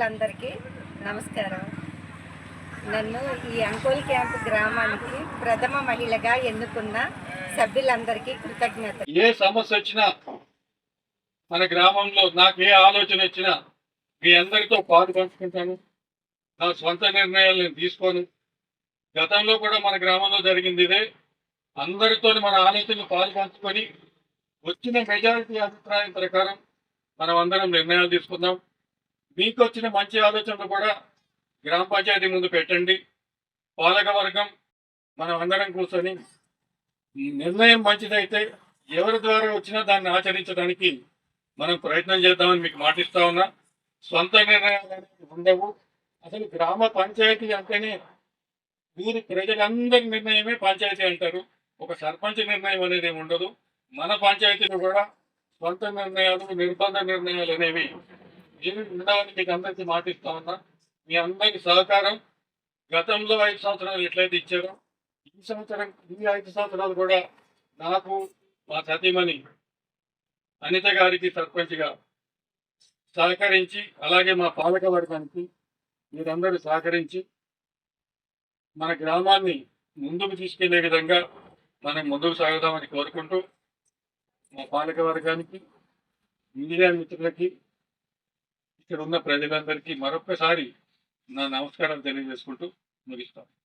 సభ్యులందరికీ నమస్కారం. నన్ను ఈ అంకోల్ క్యాంప్ గ్రామానికి ప్రథమ మహిళగా ఎన్నుకున్న సభ్యులందరికీ కృతజ్ఞత. ఏ సమస్య వచ్చినా మన గ్రామంలో నాకు ఏ ఆలోచన వచ్చినా మీ అందరితో పాలు పంచుకుంటాను. నా సొంత నిర్ణయాలు నేను తీసుకోను. గతంలో కూడా మన గ్రామంలో జరిగింది ఇదే. అందరితో మన ఆలోచనలు పాలు పంచుకొని వచ్చిన మెజారిటీ అభిప్రాయం ప్రకారం మనం అందరం నిర్ణయాలు తీసుకుందాం. మీకు వచ్చిన మంచి ఆలోచనలు కూడా గ్రామ పంచాయతీ ముందు పెట్టండి. పాలకవర్గం మనం అందరం కూర్చొని ఈ నిర్ణయం మంచిదైతే ఎవరి ద్వారా వచ్చినా దాన్ని ఆచరించడానికి మనం ప్రయత్నం చేద్దామని మీకు మాటిస్తా ఉన్నా. సొంత నిర్ణయాలు అనేవి ఉండవు. అసలు గ్రామ పంచాయతీ అంటేనే వీరి ప్రజలందరి నిర్ణయమే పంచాయతీ అంటారు. ఒక సర్పంచ్ నిర్ణయం అనేది ఏమి ఉండదు. మన పంచాయతీలో కూడా సొంత నిర్ణయాలు, నిర్బంధ నిర్ణయాలు అనేవి ఏమి ఉండవని మీకు అందరికీ మాటిస్తా ఉన్నా. మీ అందరికి సహకారం గతంలో 5 సంవత్సరాలు ఎట్లయితే ఇచ్చారో ఈ సంవత్సరం ఈ 5 సంవత్సరాలు కూడా నాకు మా సతీమణి అనిత గారికి సర్పంచ్గా సహకరించి, అలాగే మా పాలక వర్గానికి మీరందరూ సహకరించి మన గ్రామాన్ని ముందుకు తీసుకెళ్లే విధంగా మనం ముందుకు సాగుదామని కోరుకుంటూ, మా పాలక వర్గానికి, మీడియా మిత్రులకి, ఇక్కడ ఉన్న ప్రజలందరికీ మరొక్కసారి నా నమస్కారం తెలియజేసుకుంటూ ముగిస్తాను.